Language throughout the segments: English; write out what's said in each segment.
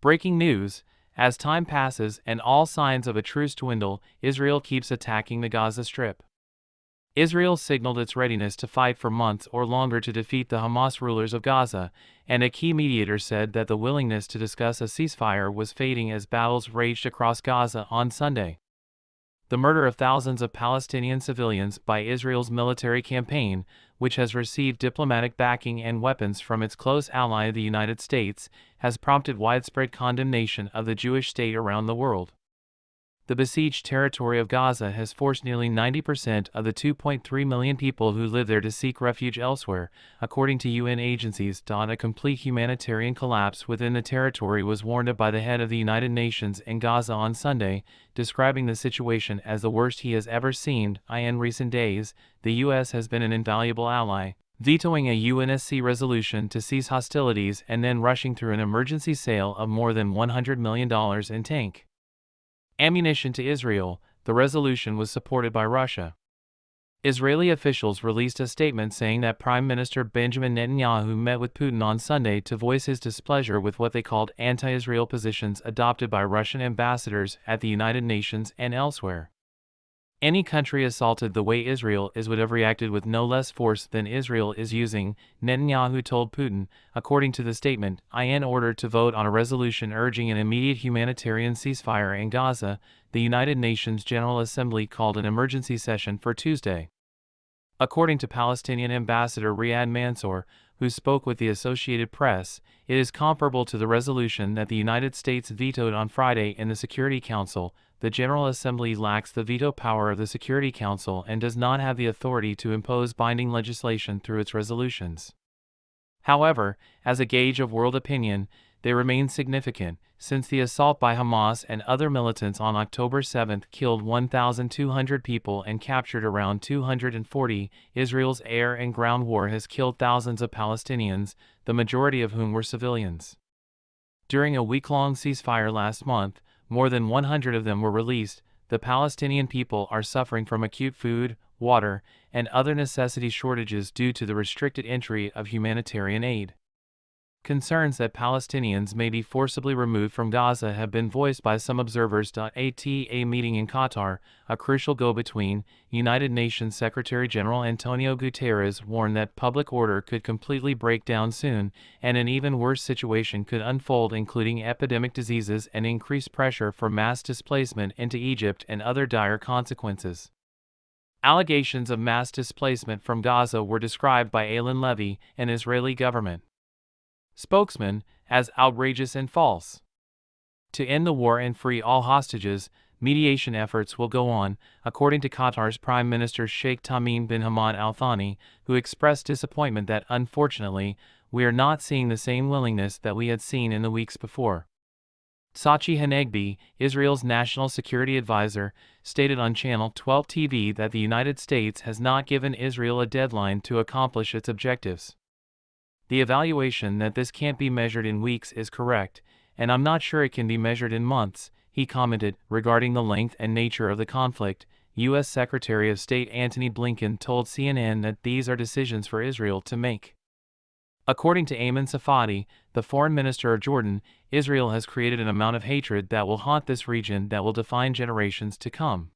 Breaking news: as time passes and all signs of a truce dwindle, Israel keeps attacking the Gaza Strip. Israel signaled its readiness to fight for months or longer to defeat the Hamas rulers of Gaza, and a key mediator said that the willingness to discuss a ceasefire was fading as battles raged across Gaza on Sunday. The murder of thousands of Palestinian civilians by Israel's military campaign, which has received diplomatic backing and weapons from its close ally the United States, has prompted widespread condemnation of the Jewish state around the world. The besieged territory of Gaza has forced nearly 90% of the 2.3 million people who live there to seek refuge elsewhere, according to UN agencies. A complete humanitarian collapse within the territory was warned of by the head of the United Nations in Gaza on Sunday, describing the situation as the worst he has ever seen. In recent days, the U.S. has been an invaluable ally, vetoing a UNSC resolution to cease hostilities and then rushing through an emergency sale of more than $100 million in tank ammunition to Israel. The resolution was supported by Russia. Israeli officials released a statement saying that Prime Minister Benjamin Netanyahu met with Putin on Sunday to voice his displeasure with what they called anti-Israel positions adopted by Russian ambassadors at the United Nations and elsewhere. Any country assaulted the way Israel is would have reacted with no less force than Israel is using, Netanyahu told Putin, according to the statement. In order to vote on a resolution urging an immediate humanitarian ceasefire in Gaza, the United Nations General Assembly called an emergency session for Tuesday. According to Palestinian Ambassador Riyad Mansour, who spoke with the Associated Press, it is comparable to the resolution that the United States vetoed on Friday in the Security Council. The General Assembly lacks the veto power of the Security Council and does not have the authority to impose binding legislation through its resolutions. However, as a gauge of world opinion, they remain significant, since the assault by Hamas and other militants on October 7 killed 1,200 people and captured around 240. Israel's air and ground war has killed thousands of Palestinians, the majority of whom were civilians. During a week-long ceasefire last month, more than 100 of them were released. The Palestinian people are suffering from acute food, water, and other necessity shortages due to the restricted entry of humanitarian aid. Concerns that Palestinians may be forcibly removed from Gaza have been voiced by some observers. At a meeting in Qatar, a crucial go-between, United Nations Secretary-General Antonio Guterres warned that public order could completely break down soon, and an even worse situation could unfold, including epidemic diseases and increased pressure for mass displacement into Egypt and other dire consequences. Allegations of mass displacement from Gaza were described by Eylon Levy, an Israeli government spokesman, as outrageous and false. To end the war and free all hostages, mediation efforts will go on, according to Qatar's Prime Minister Sheikh Tamim bin Hamad Al Thani, who expressed disappointment that, unfortunately, we are not seeing the same willingness that we had seen in the weeks before. Tzachi Hanegbi, Israel's national security advisor, stated on Channel 12 TV that the United States has not given Israel a deadline to accomplish its objectives. The evaluation that this can't be measured in weeks is correct, and I'm not sure it can be measured in months, he commented. Regarding the length and nature of the conflict, U.S. Secretary of State Antony Blinken told CNN that these are decisions for Israel to make. According to Ayman Safadi, the foreign minister of Jordan, Israel has created an amount of hatred that will haunt this region that will define generations to come.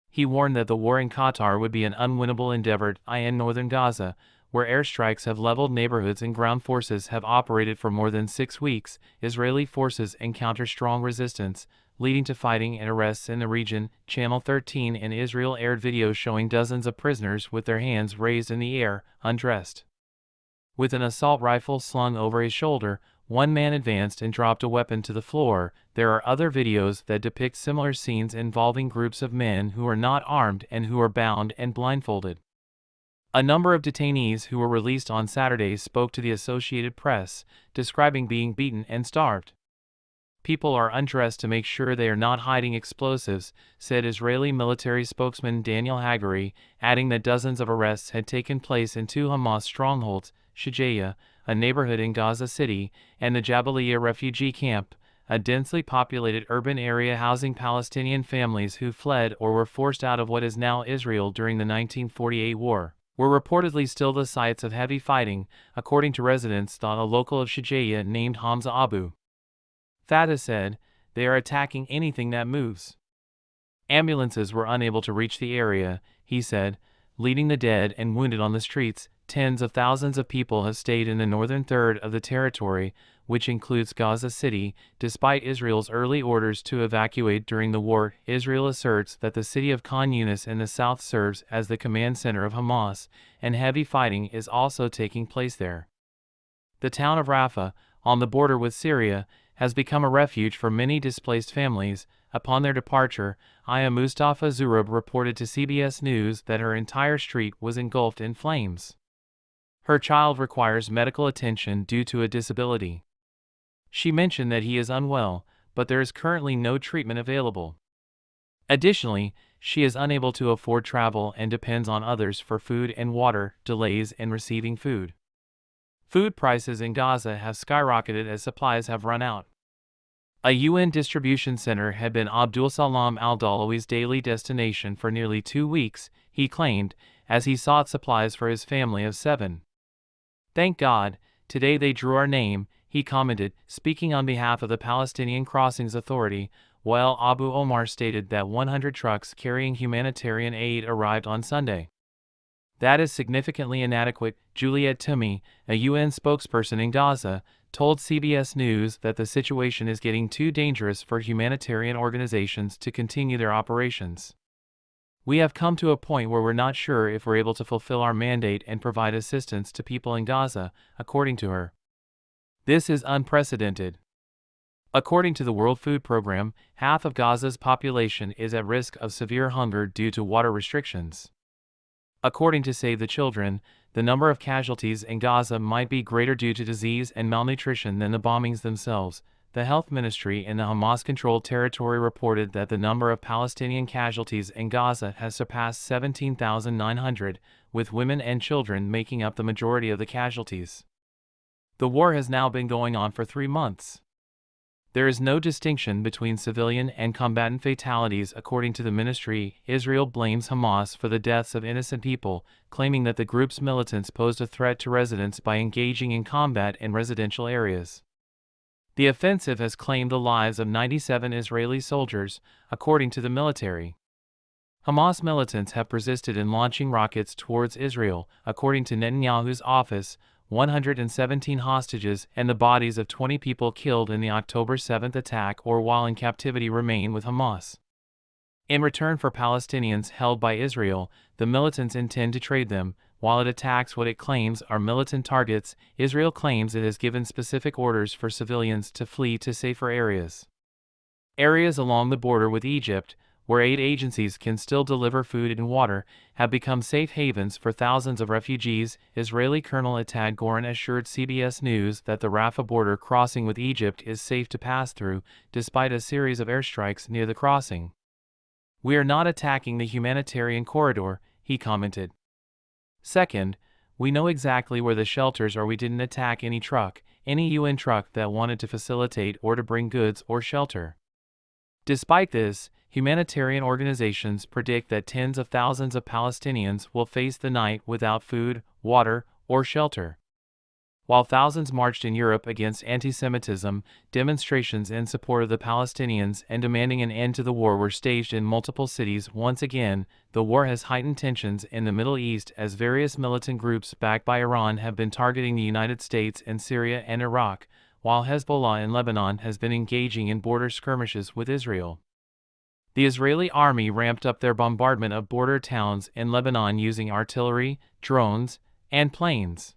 He warned that the war in Qatar would be an unwinnable endeavor in northern Gaza, where airstrikes have leveled neighborhoods and ground forces have operated for more than 6 weeks. Israeli forces encounter strong resistance, leading to fighting and arrests in the region. Channel 13 in Israel aired videos showing dozens of prisoners with their hands raised in the air, undressed. With an assault rifle slung over his shoulder, one man advanced and dropped a weapon to the floor. There are other videos that depict similar scenes involving groups of men who are not armed and who are bound and blindfolded. A number of detainees who were released on Saturday spoke to the Associated Press, describing being beaten and starved. People are undressed to make sure they are not hiding explosives, said Israeli military spokesman Daniel Hagari, adding that dozens of arrests had taken place in 2 Hamas strongholds, Shujaiya, a neighborhood in Gaza City, and the Jabalia refugee camp, a densely populated urban area housing Palestinian families who fled or were forced out of what is now Israel during the 1948 war. Were reportedly still the sites of heavy fighting, according to residents. A local of Shujaiya named Hamza Abu Fatah said, "They are attacking anything that moves." Ambulances were unable to reach the area, he said, leaving the dead and wounded on the streets. Tens of thousands of people have stayed in the northern third of the territory, which includes Gaza City, despite Israel's early orders to evacuate during the war. Israel asserts that the city of Khan Yunis in the south serves as the command center of Hamas, and heavy fighting is also taking place there. The town of Rafah, on the border with Syria, has become a refuge for many displaced families. Upon their departure, Aya Mustafa Zurab reported to CBS News that her entire street was engulfed in flames. Her child requires medical attention due to a disability. She mentioned that he is unwell, but there is currently no treatment available. Additionally, she is unable to afford travel and depends on others for food and water. Delays in receiving food. Food prices in Gaza have skyrocketed as supplies have run out. A UN distribution center had been Abdul Salam al-Dalawi's daily destination for nearly 2 weeks, he claimed, as he sought supplies for his family of 7. "Thank God, today they drew our name," he commented, speaking on behalf of the Palestinian Crossings Authority, while Abu Omar stated that 100 trucks carrying humanitarian aid arrived on Sunday. "That is significantly inadequate," Juliet Toomey, a UN spokesperson in Gaza, told CBS News that the situation is getting too dangerous for humanitarian organizations to continue their operations. "We have come to a point where we're not sure if we're able to fulfill our mandate and provide assistance to people in Gaza," according to her. "This is unprecedented." According to the World Food Program, half of Gaza's population is at risk of severe hunger due to water restrictions. According to Save the Children, the number of casualties in Gaza might be greater due to disease and malnutrition than the bombings themselves. The health ministry in the Hamas-controlled territory reported that the number of Palestinian casualties in Gaza has surpassed 17,900, with women and children making up the majority of the casualties. The war has now been going on for 3 months. There is no distinction between civilian and combatant fatalities, according to the ministry. Israel blames Hamas for the deaths of innocent people, claiming that the group's militants posed a threat to residents by engaging in combat in residential areas. The offensive has claimed the lives of 97 Israeli soldiers, according to the military. Hamas militants have persisted in launching rockets towards Israel, according to Netanyahu's office. 117 hostages and the bodies of 20 people killed in the October 7 attack or while in captivity remain with Hamas. In return for Palestinians held by Israel, the militants intend to trade them, while it attacks what it claims are militant targets. Israel claims it has given specific orders for civilians to flee to safer areas. Areas along the border with Egypt, where aid agencies can still deliver food and water, have become safe havens for thousands of refugees. Israeli Colonel Etad Goren assured CBS News that the Rafah border crossing with Egypt is safe to pass through, despite a series of airstrikes near the crossing. "We are not attacking the humanitarian corridor," he commented. "Second, we know exactly where the shelters are. We didn't attack any UN truck that wanted to facilitate or to bring goods or shelter." Despite this, humanitarian organizations predict that tens of thousands of Palestinians will face the night without food, water, or shelter. While thousands marched in Europe against anti-Semitism, demonstrations in support of the Palestinians and demanding an end to the war were staged in multiple cities. Once again, the war has heightened tensions in the Middle East as various militant groups backed by Iran have been targeting the United States in Syria and Iraq, while Hezbollah in Lebanon has been engaging in border skirmishes with Israel. The Israeli army ramped up their bombardment of border towns in Lebanon using artillery, drones, and planes.